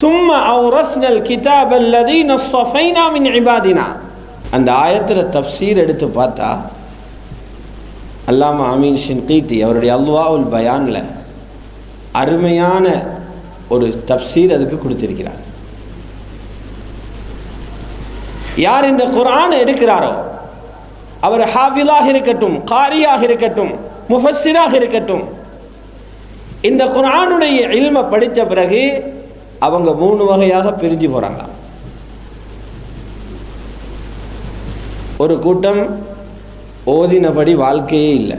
ثم أورثنا الكتاب الذين اصطفينا من عبادنا. அந்த ஆயத்தில் தஃப்சீர் எடுத்து பார்த்தா அல்லாமா அமீன் ஷின்கீத்தி அவருடைய அல்வாஉல் பயான்ல அருமையான ஒரு தஃப்சீர் அதுக்கு கொடுத்திருக்கிறார். யார் இந்த குர்ஆனை எடுக்கிறாரோ அவர் ஹாஃபிலாக இருக்கட்டும், காரியாக இருக்கட்டும், முஃபஸ்ஸிராக இருக்கட்டும், இந்த குர்ஆனுடைய இல்மை படித்த பிறகு அவங்க 3 வகையாக பிரிஞ்சு போறாங்க. ஒரு கூட்டம் ஓதினபடி வாழ்க்கையே இல்லை,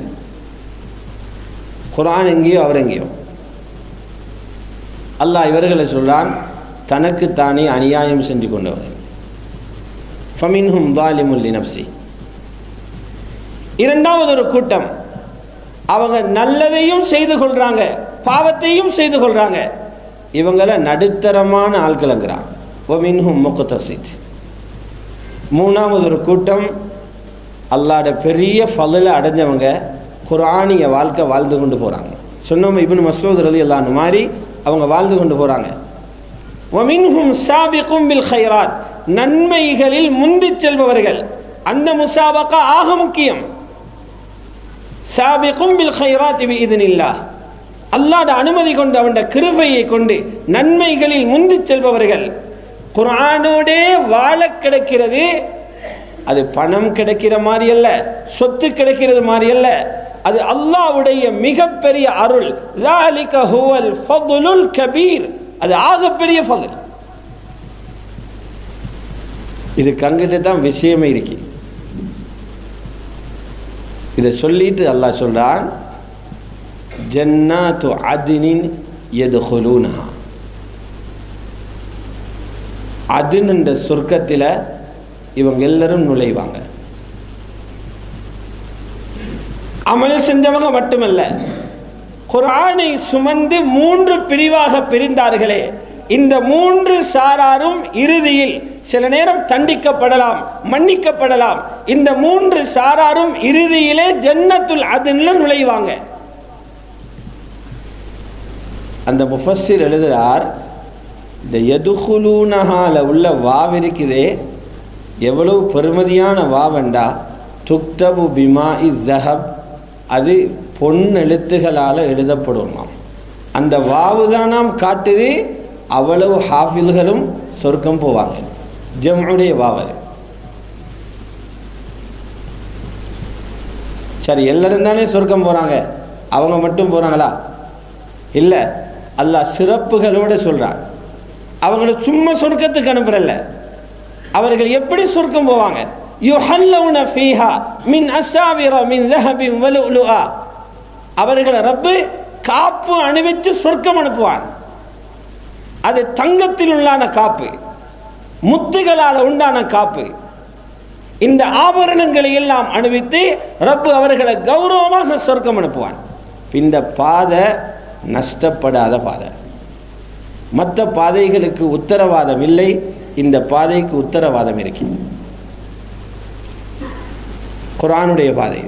குர்ஆன் எங்கேயோ அவர் எங்கேயோ. அல்லாஹ் இவர்களை சொல்றான், தனக்குத்தானே அநியாயம் செஞ்சு கொண்டவர்கள். ஃபமின்ஹும் ஸாலிமுன் லினஃப்ஸி. இரண்டாவது ஒரு கூட்டம், அவங்க நல்லதையும் செய்து கொள்றாங்க, பாவத்தையும் செய்து கொள்றாங்க, இவங்கள நடுத்தரமான ஆட்கள்ங்கிறான். வமின்ஹும் முக்தஸித். மூணாவது ஒரு கூட்டம், அல்லாஹ்வுடைய பெரிய ஃபضல அடைஞ்சவங்க, குர்ஆனிய வாழ்க்கை வாழ்ந்து கொண்டு போறாங்க. சொன்னோம் இப்னு மஸ்ஊத் ரலியல்லாஹு அன்ஹு மாதிரி அவங்க வாழ்ந்து கொண்டு போறாங்க. வமின்ஹும் சாபிகும் பில் கைராத். நன்மைகளில் முந்தி செல்பவர்கள். அந்த முசாபகா ஆக முக்கியம். சாபிகும் பில் கைராத் பிஇذنில்லாஹ். அல்லாஹ்வுடைய அனுமதி கொண்டு அவனுடைய கிருபையை கொண்டு நன்மைகளில் முந்தி செல்பவர்கள். குர்ஆனோடே வாழ கிடைக்கிறது. அது பணம் கிடைக்கிற மாதிரி அல்ல, சொத்து கிடைக்கிறது மாதிரி அல்ல, அது அல்லாஹ்வுடைய மிகப்பெரிய அருள். ذَلِكَ هُوَ الْفَضْلُ الْكَبِيرُ. அது ஆகப்பெரிய ஃபضல். இது கங்கிட்ட தான் விஷயமே இருக்கு. இதை சொல்லிட்டு அல்லாஹ் சொல்றான், ஜன்னாத்து அத்னின் யதுகுலூனஹா. அதுன் என்ற சொர்க்கத்தில் இவங்க எல்லாரும் நுழைவாங்க. அமல் செஞ்சவங்க மட்டுமல்ல, குர்ஆனை சுமந்து 3 பிரிவாக பிரிந்தார்களே, இந்த 3 சாராரும் இறுதியில் சில நேரம் தண்டிக்கப்படலாம், மன்னிக்கப்படலாம். இந்த 3 சாராரும் இறுதியிலே ஜன்னத்துல் அத்ன்ல நுழைவாங்க. அந்த முஃபஸ்ஸிர் எழுதுறார், இந்த யதுகுலூனஹால உள்ள வாவ் இருக்குதே, எவ்வளவு பெருமதியான வாவண்டா, துக்தபு பிமாஇ ஸஹப். அது பொன் எழுத்துகளால் எழுதப்படுமாம். அந்த வாவு தான் நாம் காட்டுது அவ்வளவு ஹாஃபில்களும் சொர்க்கம் போவாங்க. ஜம்உடைய வாவது. சரி, எல்லாரும் தானே சொர்க்கம் போகிறாங்க, அவங்க மட்டும் போகிறாங்களா? இல்லை, அல்லாஹ் சிறப்புகளோடு சொல்கிறான். அவங்கள சும்மா சொர்க்கத்துக்கு அனுப்புறல்ல, அவர்கள் எப்படி சொர்க்கம் போவாங்க? யுஹல்லவுன ஃபீஹா மின் அஸாவிர மின் ذهب வலுலுஆ. அவர்களை ரப்பு காப்பு அணிவித்து சொர்க்கம் அனுப்புவான். அது தங்கத்தில் உள்ளான காப்பு, முத்துகளால் உண்டான காப்பு. இந்த ஆபரணங்களை எல்லாம் அணிவித்து ரப்பு அவர்களை கௌரவமாக சொர்க்கம் அனுப்புவான். இந்த பாதை நஷ்டப்படாத பாதை. மற்ற பாதைகளுக்கு உத்தரவாதம் இல்லை, இந்த பாதைக்கு உத்தரவாதம் இருக்கு. குர்ஆனுடைய பாதை.